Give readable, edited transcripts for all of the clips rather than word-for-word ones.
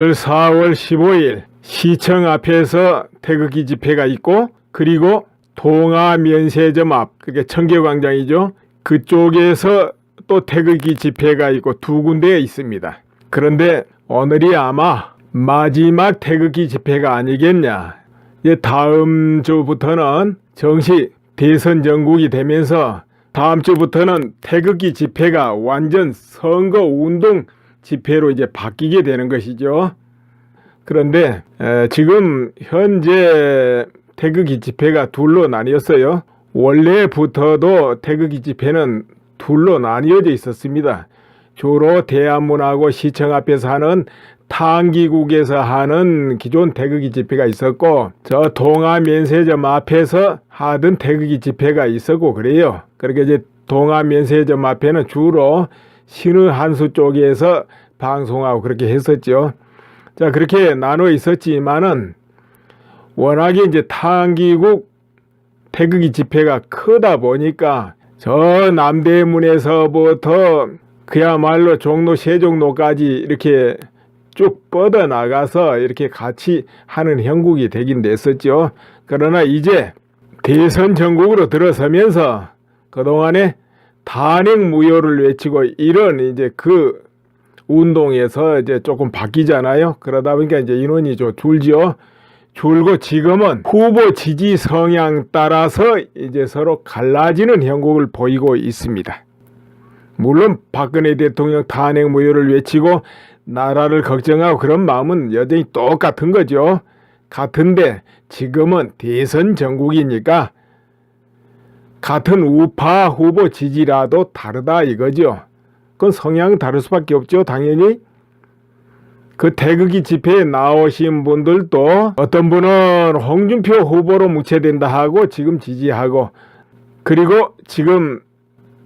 4월 15일 시청 앞에서 태극기 집회가 있고, 그리고 동아면세점 앞, 그게 청계광장이죠. 그쪽에서 또 태극기 집회가 있고 두 군데에 있습니다. 그런데 오늘이 아마 마지막 태극기 집회가 아니겠냐. 다음 주부터는 정식 대선 전국이 되면서 다음 주부터는 태극기 집회가 완전 선거운동 집회로 이제 바뀌게 되는 것이죠. 그런데 지금 현재 태극기 집회가 둘로 나뉘었어요. 원래부터도 태극기 집회는 둘로 나뉘어져 있었습니다. 주로 대한문하고 시청 앞에서 하는 탕기국에서 하는 기존 태극기 집회가 있었고, 저 동아면세점 앞에서 하던 태극기 집회가 있었고 그래요. 그렇게 이제 동아면세점 앞에는 주로 신의한수 쪽에서 방송하고 그렇게 했었죠. 자, 그렇게 나눠 있었지만은 워낙에 이제 탕기국 태극기 집회가 크다 보니까 저 남대문에서부터 그야말로 종로 세종로까지 이렇게 쭉 뻗어나가서 이렇게 같이 하는 형국이 되긴 됐었죠. 그러나 이제 대선 전국으로 들어서면서 그동안에 단행무효를 외치고 이런 이제 그 운동에서 이제 조금 바뀌잖아요. 그러다 보니까 이제 인원이 좀 줄죠. 줄고 지금은 후보 지지 성향 따라서 이제 서로 갈라지는 형국을 보이고 있습니다. 물론 박근혜 대통령 탄핵무효를 외치고 나라를 걱정하고 그런 마음은 여전히 똑같은 거죠. 같은데 지금은 대선 전국이니까 같은 우파 후보 지지라도 다르다 이거죠. 그건 성향은 다를 수밖에 없죠. 당연히 그 태극기 집회에 나오신 분들도 어떤 분은 홍준표 후보로 묻혀된다 하고 지금 지지하고, 그리고 지금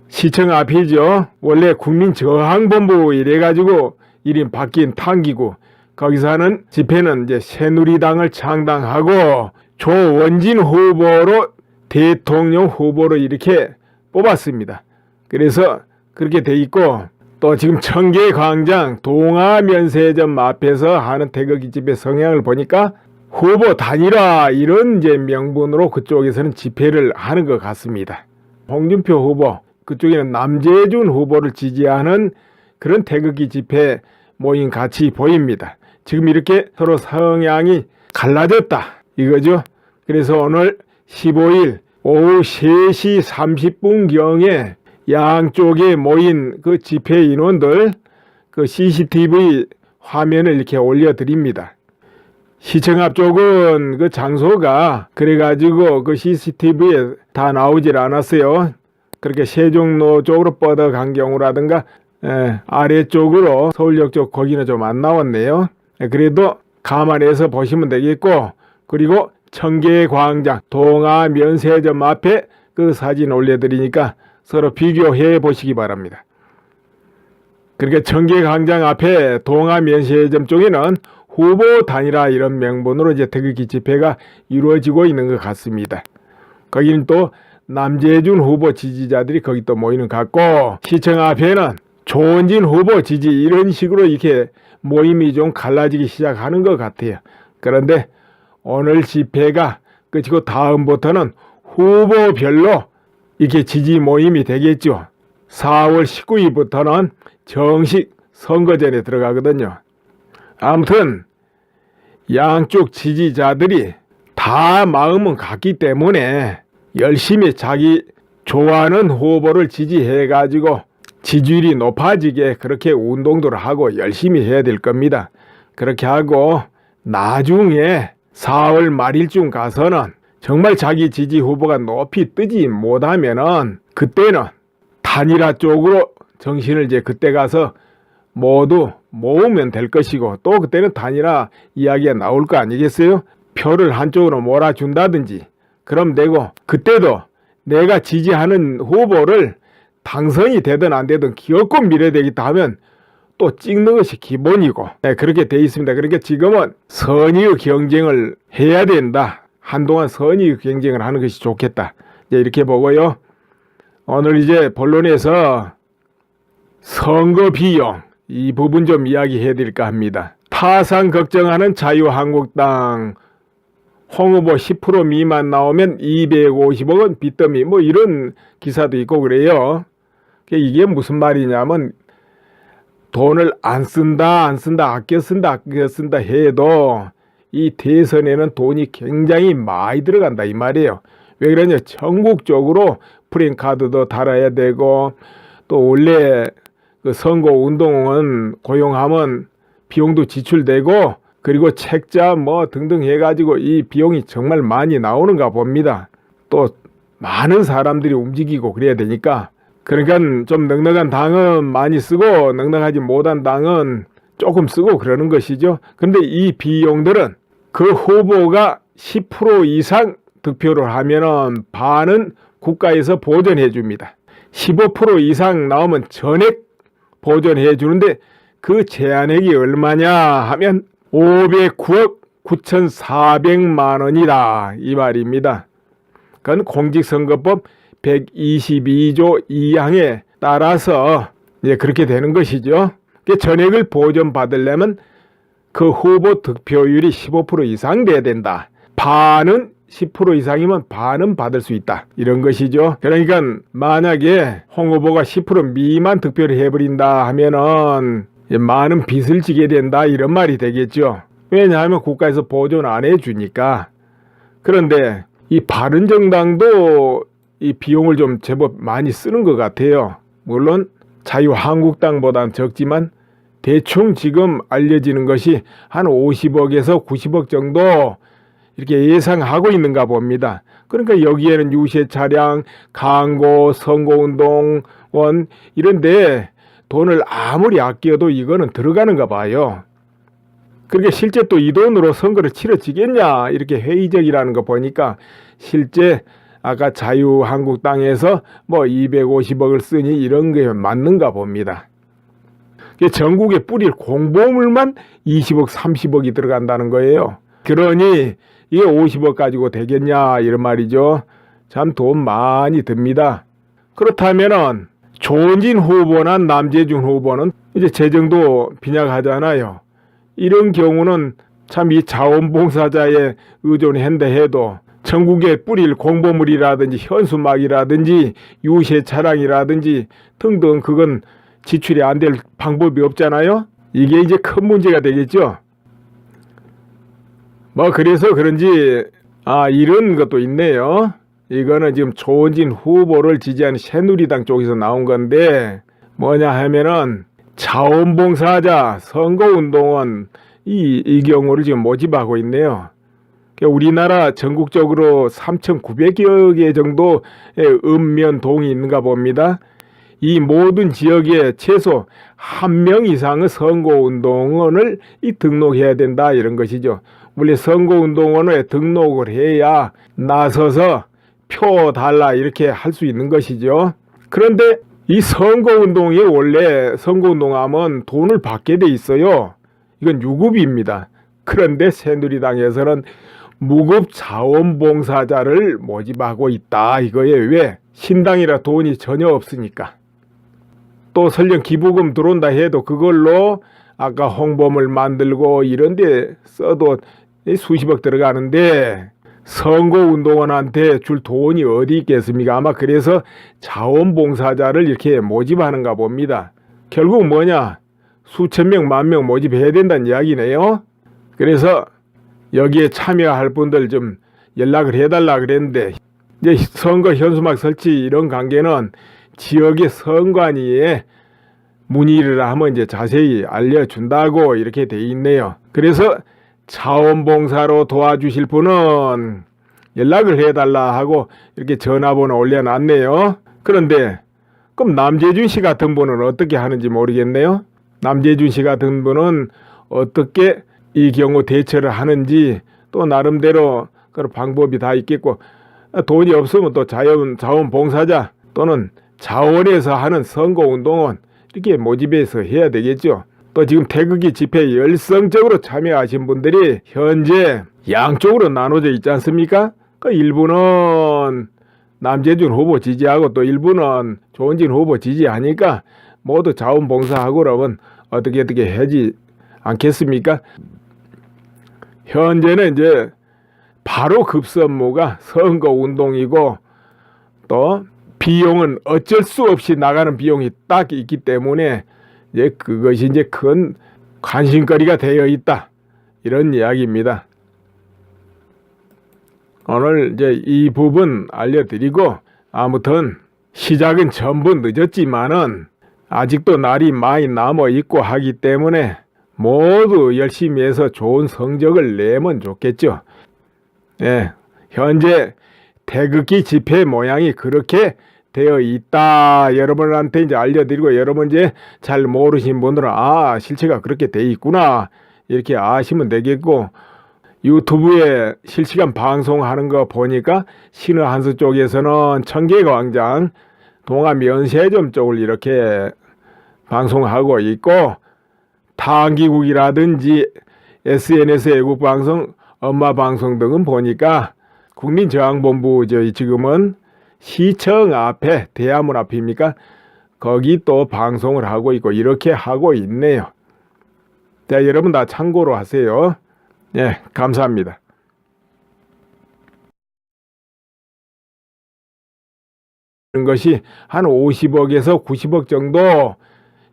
시청 앞이죠. 원래 국민저항본부 이래가지고 이름 바뀐 탕기구, 거기서 하는 집회는 이제 새누리당을 창당하고 조원진 후보로 대통령 후보로 이렇게 뽑았습니다. 그래서 그렇게 돼 있고, 또 지금 청계광장 동아면세점 앞에서 하는 태극기 집회 성향을 보니까 후보 단일화 이런 이제 명분으로 그쪽에서는 집회를 하는 것 같습니다. 홍준표 후보, 그쪽에는 남재준 후보를 지지하는 그런 태극기 집회 모임 같이 보입니다. 지금 이렇게 서로 성향이 갈라졌다 이거죠. 그래서 오늘 15일 오후 3시 30분경에 양쪽에 모인 그 집회 인원들 그 CCTV 화면을 이렇게 올려드립니다. 시청 앞쪽은 그 장소가 그래가지고 그 CCTV에 다 나오질 않았어요. 그렇게 세종로 쪽으로 뻗어간 경우라든가 아래쪽으로 서울역 쪽 거기는 좀 안 나왔네요. 그래도 감안해서 보시면 되겠고, 그리고 청계광장 동아면세점 앞에 그 사진 올려드리니까 서로 비교해 보시기 바랍니다. 그러니까 청계광장 앞에 동아면세점 쪽에는 후보 단일화 이런 명분으로 이제 태극기 집회가 이루어지고 있는 것 같습니다. 거기는 또 남재준 후보 지지자들이 거기 또 모이는 것 같고, 시청 앞에는 조원진 후보 지지 이런 식으로 이렇게 모임이 좀 갈라지기 시작하는 것 같아요. 그런데 오늘 집회가 그치고 다음부터는 후보별로 이렇게 지지 모임이 되겠죠. 4월 19일부터는 정식 선거전에 들어가거든요. 아무튼 양쪽 지지자들이 다 마음은 같기 때문에 열심히 자기 좋아하는 후보를 지지해가지고 지지율이 높아지게 그렇게 운동들을 하고 열심히 해야 될 겁니다. 그렇게 하고 나중에 4월 말일쯤 가서는 정말 자기 지지 후보가 높이 뜨지 못하면은 그때는 단일화 쪽으로 정신을 이제 그때 가서 모두 모으면 될 것이고, 또 그때는 단일화 이야기가 나올 거 아니겠어요? 표를 한쪽으로 몰아준다든지 그럼 되고, 그때도 내가 지지하는 후보를 당선이 되든 안 되든 기어코 밀어야되겠다 하면 또 찍는 것이 기본이고, 그렇게 돼 있습니다. 그러니까 지금은 선의의 경쟁을 해야 된다. 한동안 선의의 경쟁을 하는 것이 좋겠다. 이렇게 보고요. 오늘 이제 본론에서 선거 비용 이 부분 좀 이야기해 드릴까 합니다. 파산 걱정하는 자유한국당. 홍 후보 10% 미만 나오면 250억은 빚더미, 뭐 이런 기사도 있고 그래요. 이게 무슨 말이냐면 돈을 안 쓴다 아껴 쓴다 해도 이 대선에는 돈이 굉장히 많이 들어간다 이 말이에요. 왜 그러냐, 전국적으로 프랜카드도 달아야 되고, 또 원래 그 선거운동은 고용하면 비용도 지출되고, 그리고 책자 뭐 등등 해가지고 이 비용이 정말 많이 나오는가 봅니다. 또 많은 사람들이 움직이고 그래야 되니까. 그러니까 좀 넉넉한 당은 많이 쓰고 넉넉하지 못한 당은 조금 쓰고 그러는 것이죠. 그런데 이 비용들은 그 후보가 10% 이상 득표를 하면은 반은 국가에서 보전해 줍니다. 15% 이상 나오면 전액 보전해 주는데 그 제한액이 얼마냐 하면 509억 9,400만 원이다 이 말입니다. 그건 공직선거법 122조 2항에 따라서 이제 그렇게 되는 것이죠. 전액을 보전받으려면 그 후보 득표율이 15% 이상 돼야 된다. 반은 10% 이상이면 반은 받을 수 있다. 이런 것이죠. 그러니까 만약에 홍 후보가 10% 미만 득표를 해버린다 하면은 많은 빚을 지게 된다 이런 말이 되겠죠. 왜냐하면 국가에서 보존 안 해주니까. 그런데 이 바른정당도 이 비용을 좀 제법 많이 쓰는 것 같아요. 물론 자유한국당보다는 적지만 대충 지금 알려지는 것이 한 50억에서 90억 정도 이렇게 예상하고 있는가 봅니다. 그러니까 여기에는 유세 차량, 광고, 선거운동원 이런데 돈을 아무리 아껴도 이거는 들어가는가 봐요. 그러니까 실제 또 이 돈으로 선거를 치러지겠냐 이렇게 회의적이라는 거 보니까 실제 아까 자유한국당에서 뭐 250억을 쓰니 이런 게 맞는가 봅니다. 전국에 뿌릴 공보물만 20억 30억이 들어간다는 거예요. 그러니 이게 50억 가지고 되겠냐 이런 말이죠. 참 돈 많이 듭니다. 그렇다면은 조은진 후보나 남재준 후보는 이제 재정도 빈약하잖아요. 이런 경우는 참 이 자원봉사자에 의존한다 해도 전국에 뿌릴 공보물이라든지 현수막이라든지 유세 차량이라든지 등등 그건 지출이 안 될 방법이 없잖아요. 이게 이제 큰 문제가 되겠죠. 뭐 그래서 그런지 이런 것도 있네요. 이거는 지금 조은진 후보를 지지하는 새누리당 쪽에서 나온 건데 뭐냐 하면은 자원봉사자 선거운동원 이 경우를 지금 모집하고 있네요. 우리나라 전국적으로 3,900여 개 정도의 읍면동이 있는가 봅니다. 이 모든 지역에 최소 1명 이상의 선거운동원을 등록해야 된다 이런 것이죠. 원래 선거운동원에 등록을 해야 나서서 표 달라 이렇게 할 수 있는 것이죠. 그런데 이 선거운동이 원래 선거운동하면 돈을 받게 돼 있어요. 이건 유급입니다. 그런데 새누리당에서는 무급 자원봉사자를 모집하고 있다 이거예요. 왜? 신당이라 돈이 전혀 없으니까. 또 설령 기부금 들어온다 해도 그걸로 아까 홍보물 만들고 이런 데 써도 수십억 들어가는데 선거운동원한테 줄 돈이 어디 있겠습니까? 아마 그래서 자원봉사자를 이렇게 모집하는가 봅니다. 결국 뭐냐? 수천 명, 만 명 모집해야 된다는 이야기네요. 그래서 여기에 참여할 분들 좀 연락을 해달라 그랬는데 이제 선거 현수막 설치 이런 관계는 지역의 선관위에 문의를 하면 이제 자세히 알려준다고 이렇게 돼 있네요. 그래서 자원봉사로 도와주실 분은 연락을 해달라 하고 이렇게 전화번호 올려놨네요. 그런데 그럼 남재준 씨 같은 분은 어떻게 하는지 모르겠네요. 남재준 씨 같은 분은 어떻게 이 경우 대처를 하는지 또 나름대로 그런 방법이 다 있겠고 돈이 없으면 또 자원봉사자 또는 자원에서 하는 선거운동원 이렇게 모집해서 해야 되겠죠. 또 지금 태극기 집회에 열성적으로 참여하신 분들이 현재 양쪽으로 나눠져 있지 않습니까? 그 일부는 남재준 후보 지지하고 또 일부는 조은진 후보 지지하니까 모두 자원봉사하고 그러면 어떻게 하지 않겠습니까? 현재는 이제 바로 급선무가 선거운동이고 또 비용은 어쩔 수 없이 나가는 비용이 딱 있기 때문에 이제 그것이 이제 큰 관심거리가 되어 있다. 이런 이야기입니다. 오늘 이제 이 부분 알려드리고 아무튼 시작은 전부 늦었지만은 아직도 날이 많이 남아 있고 하기 때문에 모두 열심히 해서 좋은 성적을 내면 좋겠죠. 예, 현재 태극기 집회 모양이 그렇게 되어 있다. 여러분한테 이제 알려드리고 여러분 이제 잘 모르신 분들은 아, 실체가 그렇게 되어 있구나. 이렇게 아시면 되겠고 유튜브에 실시간 방송하는 거 보니까 신의한수 쪽에서는 청계광장 동아면세점 쪽을 이렇게 방송하고 있고 타기국이라든지 SNS 애국방송, 엄마방송 등은 보니까 국민저항본부 지금은 시청 앞에 대야문 앞입니까? 거기 또 방송을 하고 있고 이렇게 하고 있네요. 자, 여러분 다 참고로 하세요. 네, 감사합니다. 이런 것이 한 50억에서 90억 정도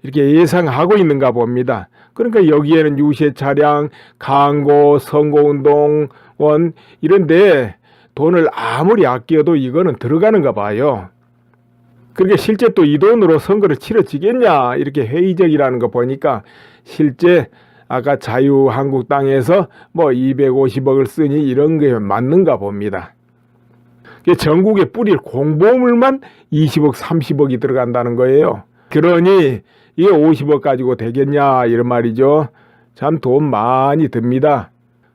이렇게 예상하고 있는가 봅니다. 그러니까 여기에는 유세 차량, 광고, 선거운동원 이런데 돈을 아무리 아껴도 이거는 들어가는가 봐요. 그러니까 실제 또 이 돈으로 선거를 치러지겠냐 이렇게 회의적이라는 거 보니까 실제 아까 자유한국당에서 뭐 250억을 쓰니 이런 게 맞는가 봅니다. 전국에 뿌릴 공보물만 20억, 30억이 들어간다는 거예요. 그러니 이게 50억 가지고 되겠냐 이런 말이죠. 참 돈 많이 듭니다.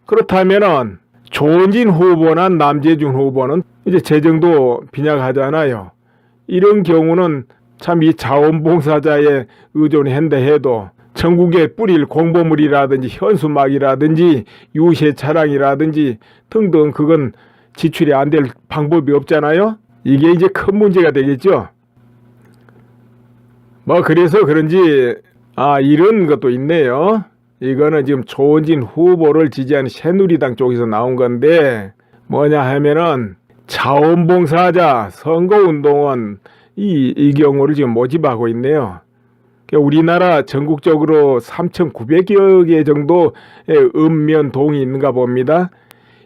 그렇다면은 조은진 후보나 남재준 후보는 이제 재정도 빈약하잖아요. 이런 경우는 참 이 자원봉사자에 의존한다 해도 전국에 뿌릴 공보물이라든지 현수막이라든지 유세 차량이라든지 등등 그건 지출이 안 될 방법이 없잖아요. 이게 이제 큰 문제가 되겠죠. 뭐 그래서 그런지 이런 것도 있네요. 이거는 지금 조은진 후보를 지지하는 새누리당 쪽에서 나온 건데 뭐냐 하면은 자원봉사자 선거운동원 이 경우를 지금 모집하고 있네요. 우리나라 전국적으로 3,900여 개 정도의 읍면동이 있는가 봅니다.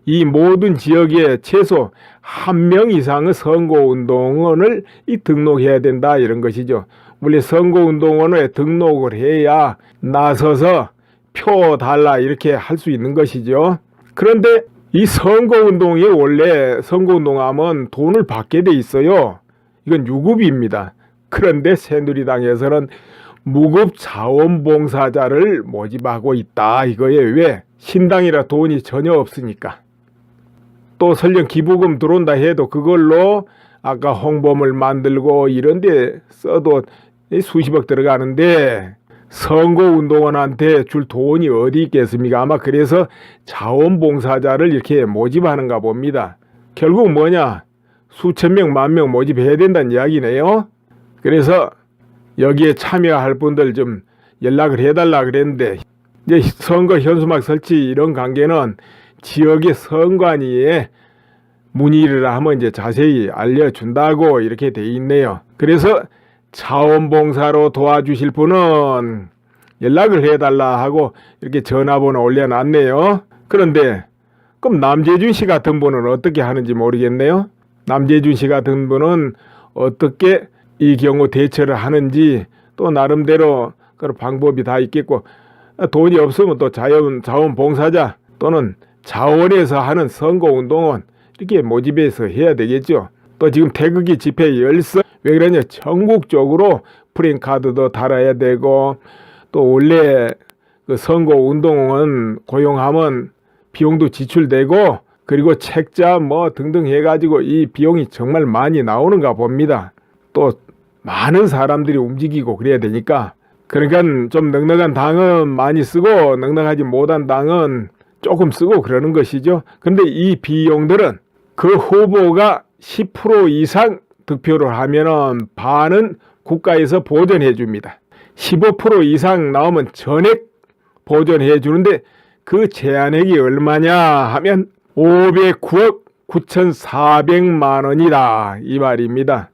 이 모든 지역에 최소 1명 이상의 선거운동원을 등록해야 된다 이런 것이죠. 원래 선거운동원에 등록을 해야 나서서 표 달라 이렇게 할 수 있는 것이죠. 그런데 이 선거운동이 원래 선거운동하면 돈을 받게 돼 있어요. 이건 유급입니다. 그런데 새누리당에서는 무급 자원봉사자를 모집하고 있다 이거예요. 왜? 신당이라 돈이 전혀 없으니까. 또 설령 기부금 들어온다 해도 그걸로 아까 홍보물 만들고 이런 데 써도 수십억 들어가는데 선거운동원한테 줄 돈이 어디 있겠습니까? 아마 그래서 자원봉사자를 이렇게 모집하는가 봅니다. 결국 뭐냐? 수천 명, 만 명 모집해야 된다는 이야기네요. 그래서 여기에 참여할 분들 좀 연락을 해달라 그랬는데 이제 선거 현수막 설치 이런 관계는 지역의 선관위에 문의를 하면 이제 자세히 알려준다고 이렇게 돼 있네요. 그래서 자원봉사로 도와주실 분은 연락을 해달라 하고 이렇게 전화번호 올려놨네요. 그런데 그럼 남재준 씨 같은 분은 어떻게 하는지 모르겠네요. 남재준 씨 같은 분은 어떻게 이 경우 대처를 하는지 또 나름대로 그런 방법이 다 있겠고 돈이 없으면 또 자원봉사자 또는 자원에서 하는 선거운동원 이렇게 모집해서 해야 되겠죠. 또 지금 태극기 집회 열서 왜 그러냐 전국적으로 프랜카드도 달아야 되고 또 원래 그 선거운동원 고용하면 비용도 지출되고 그리고 책자 뭐 등등 해가지고 이 비용이 정말 많이 나오는가 봅니다. 또 많은 사람들이 움직이고 그래야 되니까 그러니까 좀 넉넉한 당은 많이 쓰고 넉넉하지 못한 당은 조금 쓰고 그러는 것이죠. 그런데 이 비용들은 그 후보가 10% 이상 득표를 하면은 반은 국가에서 보전해 줍니다. 15% 이상 나오면 전액 보존해 주는데 그 제한액이 얼마냐 하면 509억 9,400만 원이다 이 말입니다.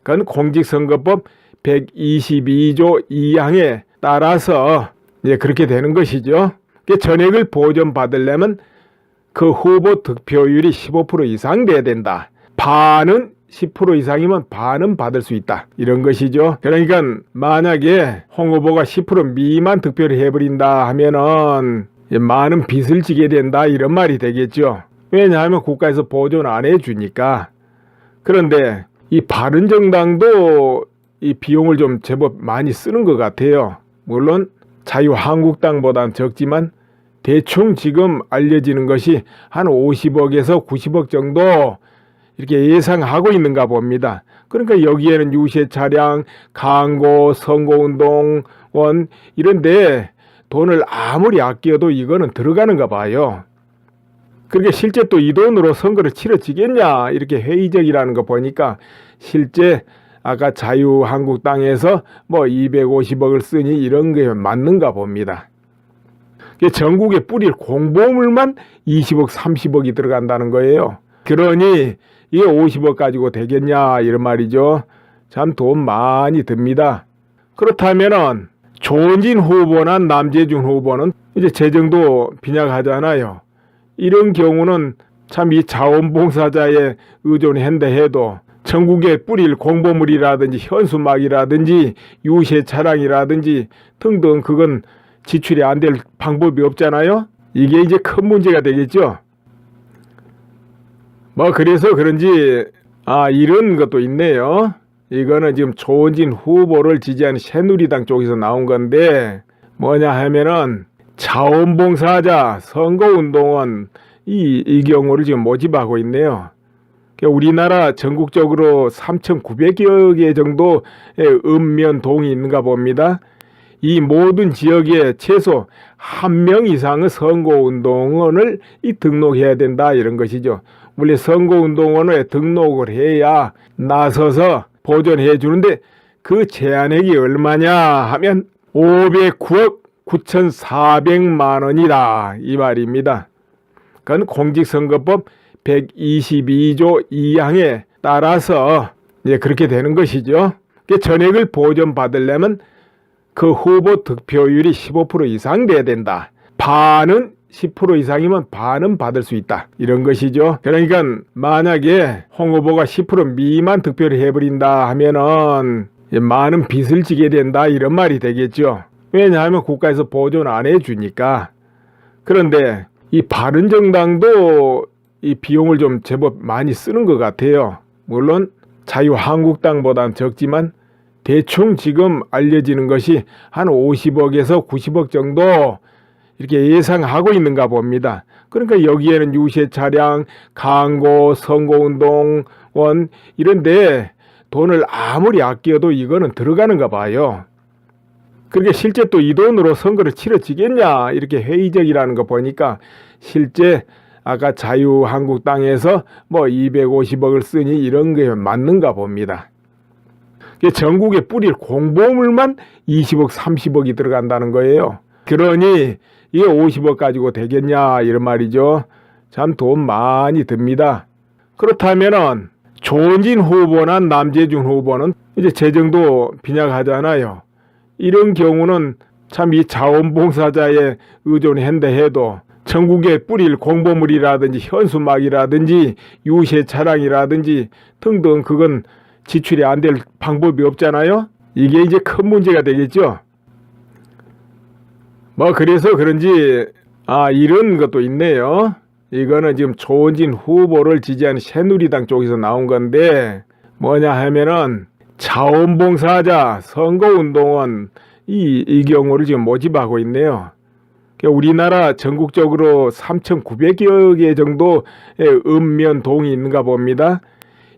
그건 공직선거법 122조 2항에 따라서 이제 그렇게 되는 것이죠. 전액을 보존받으려면 그 후보 득표율이 15% 이상 돼야 된다. 반은 10% 이상이면 반은 받을 수 있다. 이런 것이죠. 그러니까 만약에 홍 후보가 10% 미만 득표를 해버린다 하면은 많은 빚을 지게 된다 이런 말이 되겠죠. 왜냐하면 국가에서 보존 안 해주니까. 그런데 이 바른정당도 이 비용을 좀 제법 많이 쓰는 것 같아요. 물론 자유한국당보다는 적지만 대충 지금 알려지는 것이 한 50억에서 90억 정도 이렇게 예상하고 있는가 봅니다. 그러니까 여기에는 유세 차량, 광고, 선거운동원 이런데 돈을 아무리 아껴도 이거는 들어가는가 봐요. 그렇게 실제 또 이 돈으로 선거를 치러지겠냐 이렇게 회의적이라는 거 보니까 실제 아까 자유한국당에서 뭐 250억을 쓰니 이런 게 맞는가 봅니다. 전국에 뿌릴 공보물만 20억, 30억이 들어간다는 거예요. 그러니 이게 50억 가지고 되겠냐 이런 말이죠. 참 돈 많이 듭니다. 그렇다면은 조은진 후보나 남재준 후보는 이제 재정도 빈약하잖아요. 이런 경우는 참 이 자원봉사자에 의존한다 해도 전국에 뿌릴 공보물이라든지 현수막이라든지 유세 차량이라든지 등등 그건 지출이 안 될 방법이 없잖아요. 이게 이제 큰 문제가 되겠죠. 뭐 그래서 그런지 이런 것도 있네요. 이거는 지금 조은진 후보를 지지하는 새누리당 쪽에서 나온 건데 뭐냐 하면은 자원봉사자, 선거운동원 이 경우를 지금 모집하고 있네요. 우리나라 전국적으로 3,900여 개 정도의 읍면동이 있는가 봅니다. 이 모든 지역에 최소 1명 이상의 선거운동원을 등록해야 된다 이런 것이죠. 원래 선거운동원에 등록을 해야 나서서 보존해 주는데 그 제한액이 얼마냐 하면 509억 9,400만 원이다 이 말입니다. 그건 공직선거법 122조 2항에 따라서 이제 그렇게 되는 것이죠. 전액을 보존받으려면 그 후보 득표율이 15% 이상 돼야 된다. 반은 10% 이상이면 반은 받을 수 있다. 이런 것이죠. 그러니까 만약에 홍 후보가 10% 미만 득표를 해버린다 하면은 많은 빚을 지게 된다 이런 말이 되겠죠. 왜냐하면 국가에서 보존 안 해주니까. 그런데 이 바른정당도 이 비용을 좀 제법 많이 쓰는 것 같아요. 물론 자유한국당보다는 적지만 대충 지금 알려지는 것이 한 50억에서 90억 정도 이렇게 예상하고 있는가 봅니다. 그러니까 여기에는 유세 차량, 광고, 선거운동원 이런데 돈을 아무리 아껴도 이거는 들어가는가 봐요. 그렇게 실제 또 이 돈으로 선거를 치러지겠냐 이렇게 회의적이라는 거 보니까 실제 아까 자유한국당에서 뭐 250억을 쓰니 이런 게 맞는가 봅니다. 전국에 뿌릴 공보물만 20억, 30억이 들어간다는 거예요. 그러니 이게 50억 가지고 되겠냐 이런 말이죠. 참 돈 많이 듭니다. 그렇다면은 조은진 후보나 남재준 후보는 이제 재정도 빈약하잖아요. 이런 경우는 참 이 자원봉사자에 의존한다 해도 전국에 뿌릴 공보물이라든지 현수막이라든지 유세 차량이라든지 등등 그건 지출이 안 될 방법이 없잖아요. 이게 이제 큰 문제가 되겠죠. 뭐 그래서 그런지 이런 것도 있네요. 이거는 지금 조은진 후보를 지지하는 새누리당 쪽에서 나온 건데 뭐냐 하면은 자원봉사자, 선거운동원 이 경우를 지금 모집하고 있네요. 우리나라 전국적으로 3,900여 개 정도의 읍면동이 있는가 봅니다.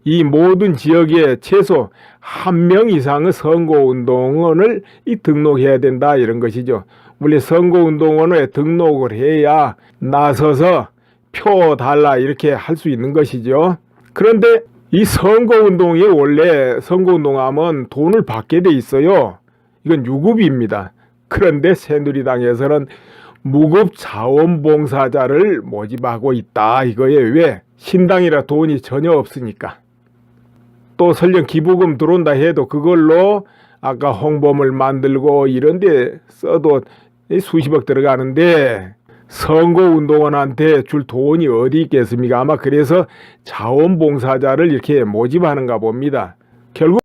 이 모든 지역에 최소 1명 이상의 선거운동원을 등록해야 된다 이런 것이죠. 원래 선거운동원에 등록을 해야 나서서 표 달라 이렇게 할 수 있는 것이죠. 그런데 이 선거운동이 원래 선거운동하면 돈을 받게 돼 있어요. 이건 유급입니다. 그런데 새누리당에서는 무급 자원봉사자를 모집하고 있다 이거예요. 왜? 신당이라 돈이 전혀 없으니까. 또 설령 기부금 들어온다 해도 그걸로 아까 홍보물 만들고 이런 데 써도 수십억 들어가는데 선거운동원한테 줄 돈이 어디 있겠습니까? 아마 그래서 자원봉사자를 이렇게 모집하는가 봅니다. 결국